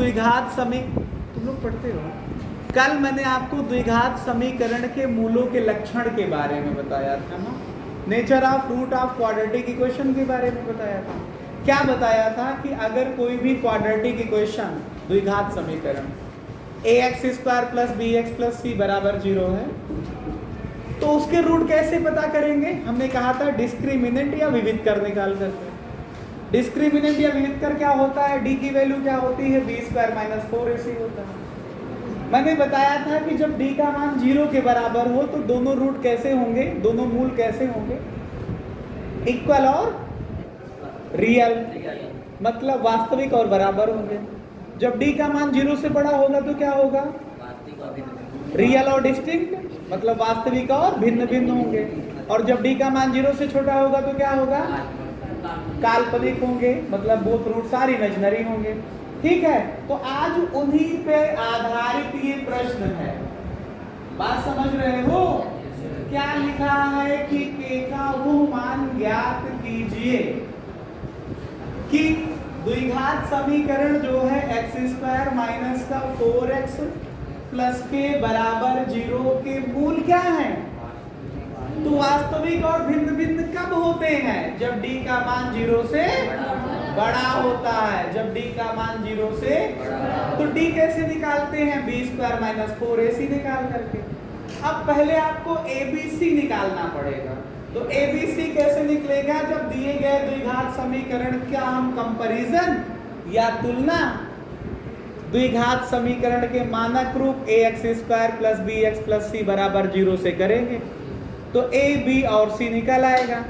द्विघात तुम लोग पढ़ते हो, कल मैंने आपको द्विघात समीकरण के मूलों के लक्षण के बारे में बताया था ना, nature of root of quadratic equation के बारे में बताया था। क्या बताया था कि अगर कोई भी क्वाड्रेटिक इक्वेशन द्विघात समीकरण ax square plus bx plus c बराबर 0 है तो उसके रूट कैसे पता करेंगे? हमने कहा था डिस्क्रिमिनेंट या विविध कर निकाल करके। डिस्क्रिमिनेंट या विविध कर क्या होता है? d की वैल्यू क्या होती है? b स्क्वायर माइनस 4ac होता है। मैंने बताया था कि जब d का मान 0 के बराबर हो तो दोनों रूट कैसे होंगे, दोनों मूल कैसे होंगे? इक्वल और रियल, मतलब वास्तविक और बराबर होंगे। जब d का मान 0 से बड़ा होगा तो क्या होगा? रियल और डिस्टिंक्ट, मतलब वास्तविक और भिन्न भिन्न होंगे। और जब d का मान 0 से छोटा होगा तो क्या होगा? काल्पनिक होंगे, मतलब बोथ रूट्स आर इमेजिनरी होंगे। ठीक है, तो आज उन्हीं पे आधारित ये प्रश्न है। बात समझ रहे हो? क्या लिखा है कि k का वो मान ज्ञात कीजिए कि द्विघात समीकरण जो है x स्क्वायर माइनस का 4x प्लस के बराबर 0 के मूल क्या हैं? तो वास्तविक और भिन्न भिन्न कब होते हैं? जब d का मान 0 से बड़ा होता है। जब d का मान 0 से, तो d कैसे निकालते हैं? b स्क्वायर माइनस 4ac निकाल करके। अब पहले आपको abc निकालना पड़ेगा। तो abc कैसे निकलेगा? जब दिए गए द्विघात समीकरण क्या हम कंपैरिजन या तुलना द्विघात समीकरण के मानक रूप ax square plus bx plus c बराबर 0 से करेंगे तो a, b और c निकल आएगा।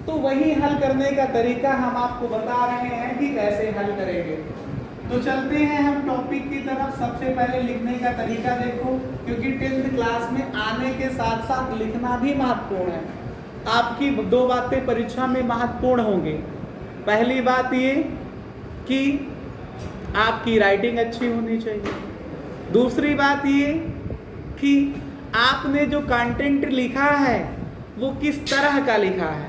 तो वही हल करने का तरीका हम आपको बता रहे हैं कि कैसे हल करेंगे। तो चलते हैं हम टॉपिक की तरफ। सबसे पहले लिखने का तरीका देखो, क्योंकि 10th क्लास में आने के साथ साथ लिखना भी महत्वपूर्ण है। आपकी दो बातें परीक्षा में महत्वपूर्ण होंगी। पहली बात ये कि आपकी राइटिंग अच्छी होनी चाहिए। दूसरी बात ये कि आपने जो कंटेंट लिखा है वो किस तरह का लिखा है।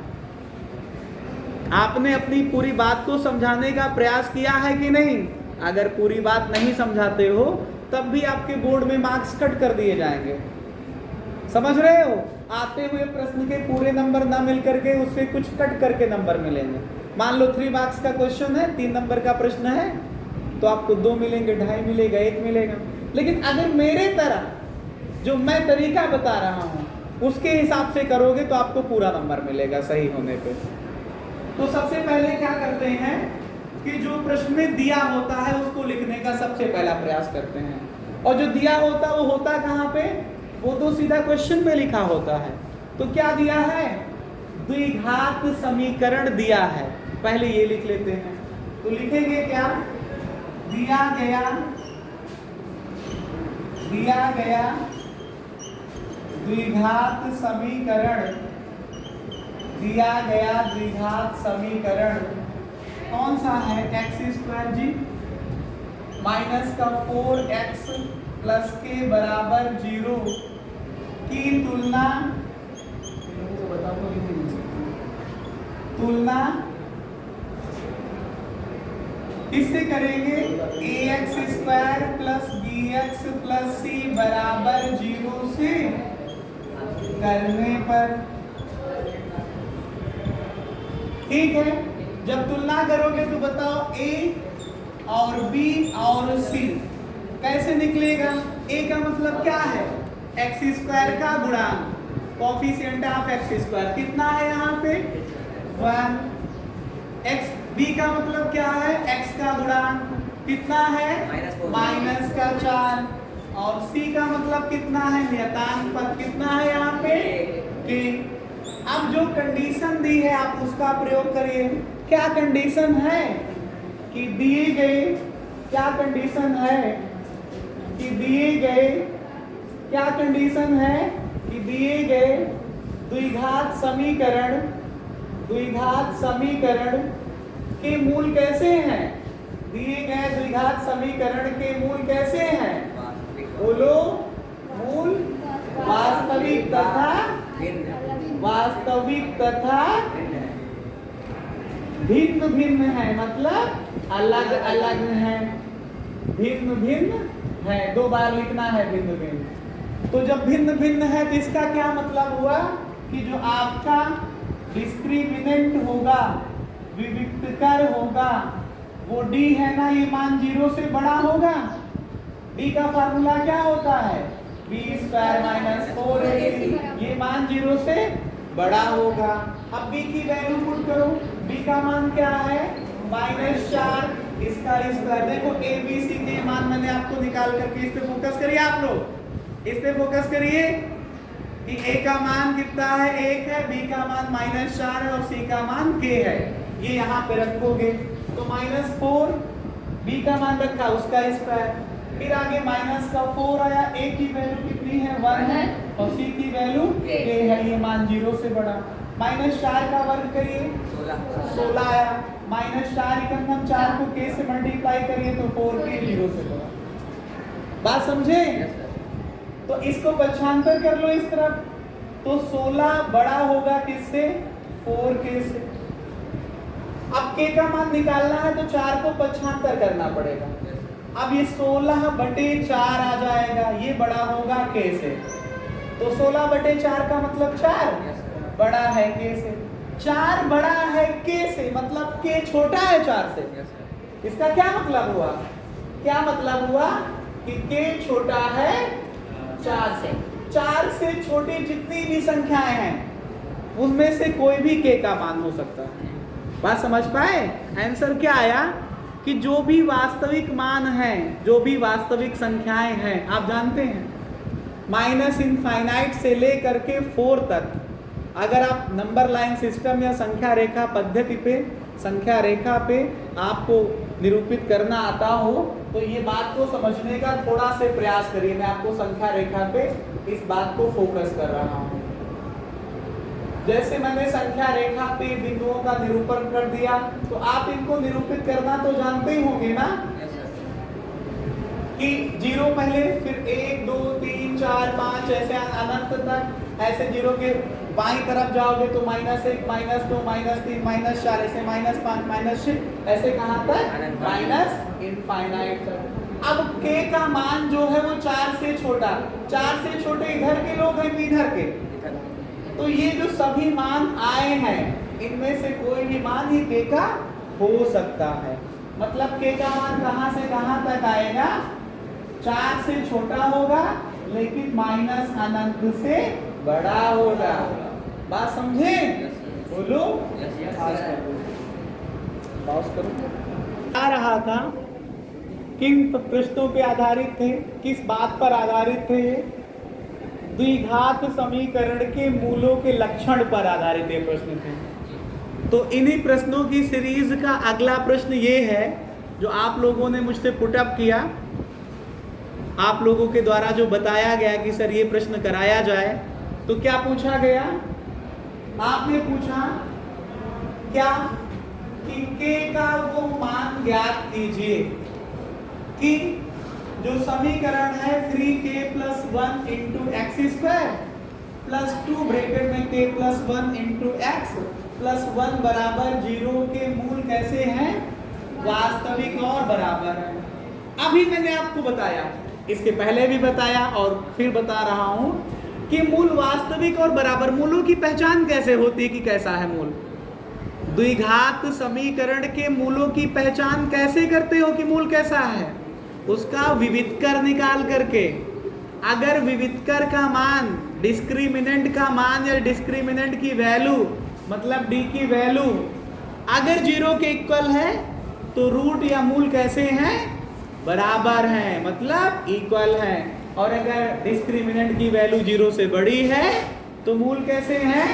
आपने अपनी पूरी बात को समझाने का प्रयास किया है कि नहीं। अगर पूरी बात नहीं समझाते हो तब भी आपके बोर्ड में मार्क्स कट कर दिए जाएंगे। समझ रहे हो? आते हुए प्रश्न के पूरे नंबर ना मिल करके उससे कुछ कट करके नंबर मिलेंगे। मान लो 3 मार्क्स का क्वेश्चन है, 3 नंबर का प्रश्न है, तो आपको 2 मिलेंगे, 2.5 मिलेगा, 1 मिलेगा। लेकिन अगर मेरे तरह जो मैं तरीका बता रहा हूँ उसके हिसाब से करोगे तो आपको पूरा नंबर मिलेगा सही होने पे। तो सबसे पहले क्या करते हैं कि जो प्रश्न में दिया होता है उसको लिखने का सबसे पहला प्रयास करते हैं। और जो दिया होता वो होता कहाँ पे? वो तो सीधा क्वेश्चन में लिखा होता है। तो क्या दिया है? द्विघात समीकरण दिया है। पहले ये लिख लेते हैं। तो लिखेंगे क्या? दिया गया द्विघात समीकरण, दिया गया द्विघात समीकरण कौन सा है? x स्क्वायर जी माइनस का 4x प्लस के बराबर 0 की तुलना किससे करेंगे? ax square plus bx plus c बराबर 0 से करने पर। ठीक है, जब तुलना करोगे तो बताओ a और b और c कैसे निकलेगा? a का मतलब क्या है? x स्क्वायर का गुणांक, कोफिशिएंट ऑफ x स्क्वायर कितना है यहाँ पे? 1। x b का मतलब क्या है? x का गुणांक कितना है? माइनस का 4। और c का मतलब कितना है? नियतांक पद कितना है यहाँ पे? k। अब जो कंडीशन दी है आप उसका प्रयोग करिए। क्या कंडीशन है? कि दिए गए, क्या कंडीशन है? कि दिए गए, क्या कंडीशन है? कि दिए गए द्विघात समीकरण के मूल कैसे हैं? दिए गए द्विघात समीकरण के मूल कैसे हैं? बोलो। मूल वास्तविक तथा भिन्न भिन्न है, मतलब अलग अलग है। भिन्न भिन्न है, 2 बार लिखना है भिन्न भिन्न। तो जब भिन्न भिन्न है तो इसका क्या मतलब हुआ कि जो आपका डिस्क्रिमिनेंट होगा, विविक्तकर होगा, वो d है ना, ये मान 0 से बड़ा होगा। d का फार्मूला क्या होता है, b² - 4ac, ये मान 0 से बड़ा होगा। अब b की वैल्यू पुट करो, b का मान क्या है -4, इसका स्क्वायर। देखो a b c के मान मैंने आपको निकाल करके, इस पे फोकस करिए आप लोग, इस पे फोकस करिए कि a का मान कितना है 1 है, b का मान -4 है और c का मान k है। ये यहाँ पे रखोगे तो -4, b का मान रखा उसका स्क्वायर, फिर आगे -4 आया, a की वैल्यू कितनी है 1 है और c की वैल्यू k है, ये मान 0 से बड़ा। -4 का वर्ग करिए 16 आया, -4 इकंदम 4 को k से मल्टीप्लाई करिए तो 4k 0 से बड़ा। बात समझे? तो इसको पक्षांतर कर लो इस तरफ, तो 16 बड़ा होगा किससे, 4k से। अब k का मान निकालना है तो 4 को पक्षांतर करना पड़ेगा। अब ये 16/4 आ जाएगा, ये बड़ा होगा k से, तो 16/4 का मतलब 4 बड़ा है k से, 4 बड़ा है k से, मतलब k छोटा है 4 से। इसका क्या मतलब हुआ, क्या मतलब हुआ कि k छोटा है 4 से। 4 से छोटी जितनी भी संख्याएं हैं उनमें से कोई भी k का मान हो सकता है। बात समझ पाए? आंसर क्या आया कि जो भी वास्तविक मान है, जो भी वास्तविक संख्याएं हैं, आप जानते हैं -∞ से लेकर के 4 तक, अगर आप नंबर लाइन सिस्टम या संख्या रेखा पद्धति पे, संख्या रेखा पे आपको निरूपित करना आता हो तो ये बात को समझने का थोड़ा से प्रयास करिए। मैं आपको संख्या रेखा पे इस बात को फोकस कर रहा हूँ। जैसे मैंने संख्या रेखा पे बिंदुओं का निरूपण कर दिया, तो आप इनको निरूपित करना तो जानते ही होंगे ना, कि 0 पहले, फिर 1 2 3 4 5 ऐसे अनंत तक, ऐसे 0 के बाईं तरफ जाओगे तो -1 -2 -3 -4 ऐसे -5 -6 ऐसे कहां तक, ∞ तक। अब k का मान जो है वो 4 से छोटा, 4 से छोटे इधर के लोग हैं कि इधर के, तो ये जो सभी मान आए हैं इनमें से कोई भी मान ही k का हो सकता है। मतलब k का मान कहां से कहां तक आएगा, 4 से छोटा होगा लेकिन -∞ से बड़ा होगा। बात समझे? बोलो। पॉज करो। आ रहा था किन प्रश्नों पे आधारित थे, किस बात पर आधारित थे ये, द्विघात समीकरण के मूलों के लक्षण पर आधारित ये प्रश्न थे। तो इन्हीं प्रश्नों की सीरीज का अगला प्रश्न ये है जो आप लोगों ने मुझसे पुटअप किया, आप लोगों के द्वारा जो बताया गया कि सर ये प्रश्न कराया जाए। तो क्या पूछा गया, आपने पूछा क्या कि k का वो मान ज्ञात कीजिए कि जो समीकरण है 3k + 1 × x² + 2 ब्रैकेट में k + 1 × x + 1 बराबर 0 के मूल कैसे हैं, वास्तविक और बराबर है। अभी मैंने आपको बताया, इसके पहले भी बताया और फिर बता रहा हूं कि मूल वास्तविक और बराबर। मूलों की पहचान कैसे होती है कि कैसा है मूल, द्विघात समीकरण के मूलों की पहचान कैसे करते हो कि मूल कैसा है, उसका विविधकर निकाल करके। अगर विविधकर का मान, डिस्क्रिमिनेंट का मान या डिस्क्रिमिनेंट की वैल्यू मतलब d की वैल्यू अगर 0 के इक्वल है तो रूट या मूल कैसे हैं, बराबर हैं, मतलब इक्वल है। और अगर डिस्क्रिमिनेंट की वैल्यू 0 से बड़ी है तो मूल कैसे हैं,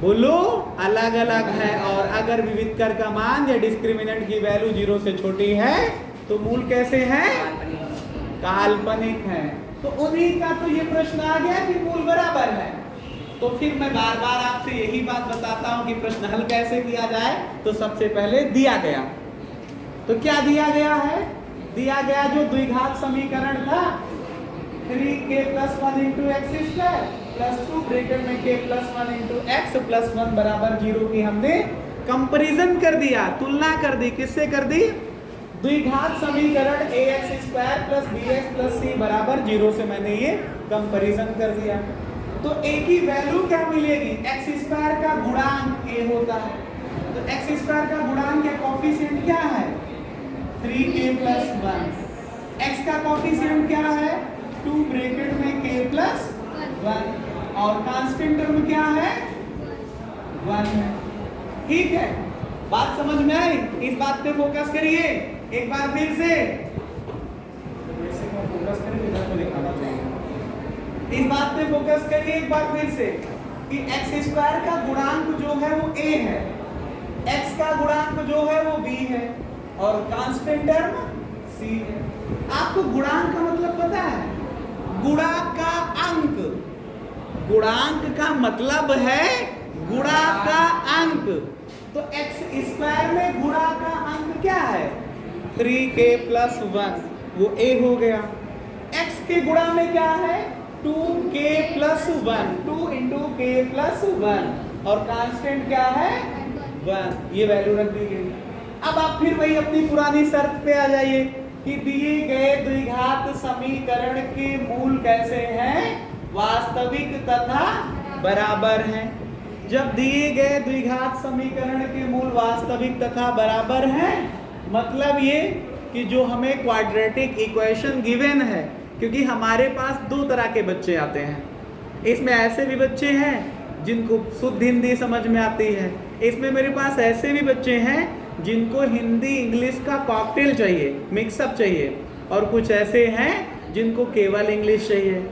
बोलो, अलग अलग है। और अगर विविधकर का मान या डिस्क्रिमिनेंट की वैल्यू 0 से छोटी है तो मूल कैसे हैं, काल्पनिक है। तो उन्हीं का तो ये प्रश्न आ गया कि मूल बराबर है। तो फिर मैं बार बार आपसे यही बात बताता हूं कि प्रश्न हल कैसे किया जाए। तो सबसे पहले दिया गया, तो क्या दिया गया है, दिया गया जो द्विघात समीकरण था 3k + 1 × x² + 2 ब्रैकेट में k + 1 × x + 1 बराबर 0 की हमने कंपैरिजन कर दिया, तुलना कर दी। किससे कर दी, द्विघात समीकरण ax² plus bx plus c बराबर 0 से मैंने ये कंपैरिजन कर दिया। तो a की वैल्यू क्या मिलेगी? x² का गुणांक a होता है, तो x² का गुणांक या कोफिशिएंट क्या है? 3k plus 1। x का कोफिशिएंट क्या है? 2 ब्रैकेट में k प्लस 1 और कांस्टेंट टर्म क्या है? 1 है। ठीक है, बात समझ में आई? इस बात पे फोकस करिए एक बार फिर से। फोकस करिए, इधर को दिखाना चाहिए। इस बात पे फोकस करिए एक बार फिर से कि x² का गुणांक जो है वो a है, x का गुणांक जो है वो b है और कांस्टेंट टर्म c है। आपको गुणांक का मतलब पता है? गुणा का अंक, गुणांक का मतलब है गुणा का अंक। तो x² में गुणा का अंक क्या है? 3k प्लस 1, वो a हो गया। x के गुणा में क्या है? 2k plus 1, 2 into k plus 1 और कांस्टेंट क्या है? 1। ये वैल्यू रख दी गई। अब आप फिर वही अपनी पुरानी शर्त पे आ जाइए कि दिए गए द्विघात समीकरण के मूल कैसे हैं? वास्तविक तथा बराबर हैं। जब दिए गए द्विघात समीकरण के मूल वास्तविक तथा बराबर हैं, मतलब ये कि जो हमें क्वाड्रेटिक इक्वेशन गिवन है, क्योंकि हमारे पास दो तरह के बच्चे आते हैं। इसमें ऐसे भी बच्चे हैं जिनको शुद्ध हिंदी समझ में आती है, इसमें मेरे पास ऐसे भी बच्चे हैं जिनको हिंदी इंग्लिश का कॉकटेल चाहिए, मिक्सअप चाहिए, और कुछ ऐसे हैं जिनको केवल इंग्लिश चाहिए।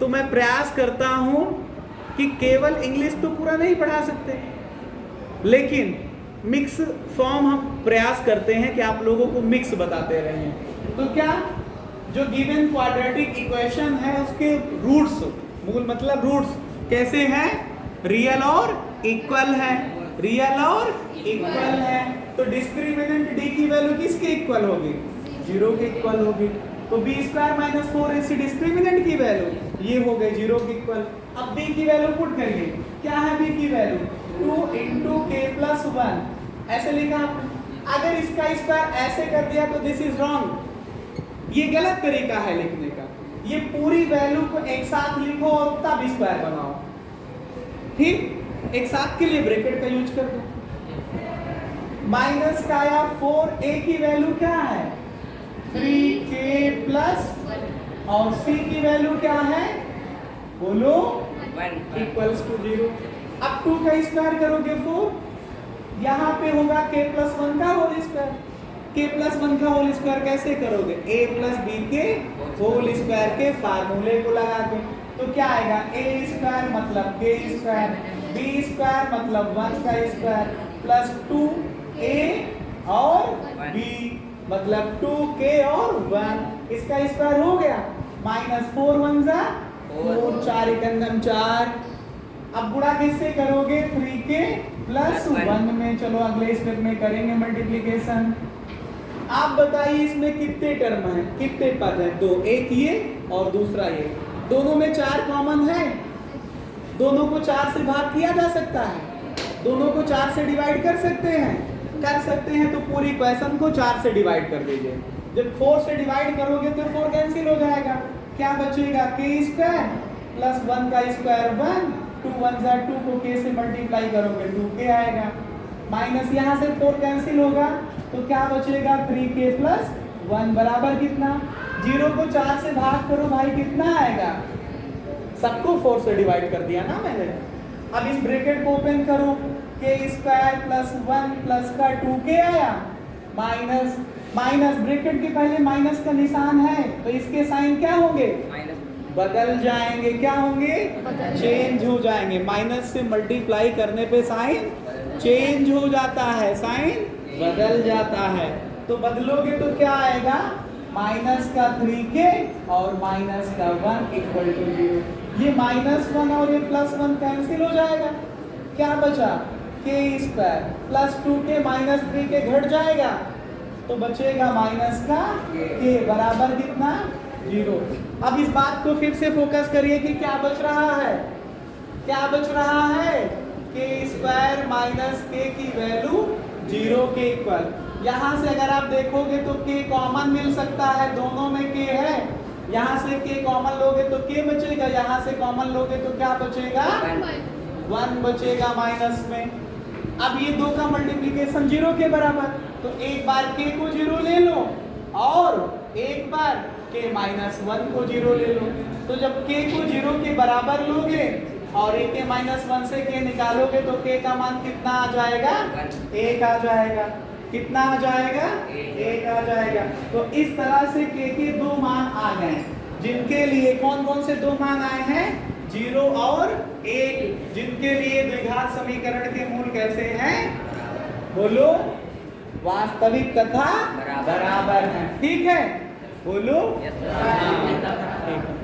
तो मैं प्रयास करता हूँ कि केवल इंग्लिश तो पूरा नहीं पढ़ा सकते, लेकिन मिक्स फॉर्म हम प्रयास करते हैं कि आप लोगों को मिक्स बताते रहें। तो क्या जो गिवन क्वाड्रेटिक इक्वेशन है उसके रूट्स, मूल मतलब रूट्स कैसे हैं? रियल और इक्वल है, रियल और इक्वल है। तो डिस्क्रिमिनेंट d की वैल्यू किसके इक्वल होगी? 0 के इक्वल होगी। तो b² माइनस 4ac डिस्क्रिमिनेंट की वैल्यू ये हो गई 0 के इक्वल। अब b की वैल्यू पुट करिए, क्या है b की वैल्यू? 2 इंटू k प्लस 1 ऐसे लिखा आपने। अगर इसका स्क्वायर ऐसे कर दिया तो दिस इज रॉन्ग, ये गलत तरीका है लिखने का। ये पूरी वैल्यू को एक साथ लिखो और तब स्क्वायर बनाओ। ठीक, एक साथ के लिए ब्रैकेट का यूज कर दो। माइनस का या 4a की वैल्यू क्या है? 3k प्लस और c की वैल्यू क्या है? बोलो, इक्वल्स टू 0। अब 2 का स्क्वायर करोगे 4, यहाँ पे होगा k प्लस 1 का होल स्क्वायर। k प्लस 1 का होल स्क्वायर कैसे करोगे? a प्लस b के होल स्क्वायर के फार्मूले को लगा के। तो क्या आएगा? a स्क्वायर मतलब k स्क्वायर, b स्क्वायर मतलब 1 का स्क्वायर प्लस 2a और b मतलब 2k और 1, इसका स्क्वायर हो गया। माइनस 4 1 जा 4, 4 एकंदम 4। अब गुणा किससे करोगे? 3k प्लस 1 में। चलो अगले स्टेप में करेंगे मल्टीप्लिकेशन। आप बताइए इसमें कितने टर्म हैं, कितने पद हैं? 2, एक ये और दूसरा ये। दोनों में 4 कॉमन है, दोनों को 4 से भाग किया जा सकता है, दोनों को 4 से डिवाइड कर सकते हैं, कर सकते हैं। तो पूरी इक्वेशन को 4 से डिवाइड कर दीजिए। जब 4 से डिवाइड करोगे तो 4 कैंसिल हो जाएगा, क्या बचेगा? k स्क्वायर प्लस 1 का स्क्वायर 1, 2 1 जा 2 को k से मल्टीप्लाई करोगे 2k आएगा। माइनस यहाँ से 4 कैंसिल होगा तो क्या बचेगा? 3k प्लस 1 बराबर कितना? 0 को 4 से भाग करो भाई, कितना आएगा? सबको 4 से डिवाइड कर दिया ना मैंने। अब इस ब्रैकेट को ओपन करो, k स्क्वायर प्लस 1 प्लस का 2k आया, माइनस माइनस ब्रैकेट के पहले माइनस का निशान है तो इसके साइन क्या होंगे? बदल जाएंगे। क्या होंगे? चेंज हो जाएंगे। माइनस से मल्टीप्लाई करने पे साइन चेंज हो जाता है, साइन बदल जाता है। तो बदलोगे तो क्या आएगा? माइनस का 3k और माइनस का 1 इक्वल टू 0। ये माइनस 1 और ये प्लस 1 कैंसिल हो जाएगा। क्या बचा? k square plus 2k minus 3k घट जाएगा तो बचेगा माइनस का k बराबर कितना? 0। अब इस बात को फिर से फोकस करिए कि क्या बच रहा है, क्या बच रहा है? k स्क्वायर माइनस k की वैल्यू 0 के इक्वल। यहाँ से अगर आप देखोगे तो k कॉमन मिल सकता है, दोनों में k है। यहाँ से k कॉमन लोगे तो k बचेगा, यहाँ से कॉमन लोगे तो क्या बचेगा? 1 बचेगा माइनस में। अब ये दो का मल्टीप्लीकेशन 0 के बराबर, तो एक बार k को 0 ले लो और एक बार k माइनस 1 को 0 ले लो। तो जब k को 0 के बराबर लोगे और एक के माइनस 1 से k निकालोगे तो k का मान कितना आ जाएगा? 1 आ जाएगा। कितना आ जाएगा? 1 आ जाएगा। तो इस तरह से k के दो मान आ गए, जिनके लिए कौन कौन से दो मान आए हैं? 0 और 1, जिनके लिए द्विघात समीकरण के मूल कैसे हैं? बोलो, वास्तविक तथा बराबर हैं। ठीक है, बोलो। ठीक है,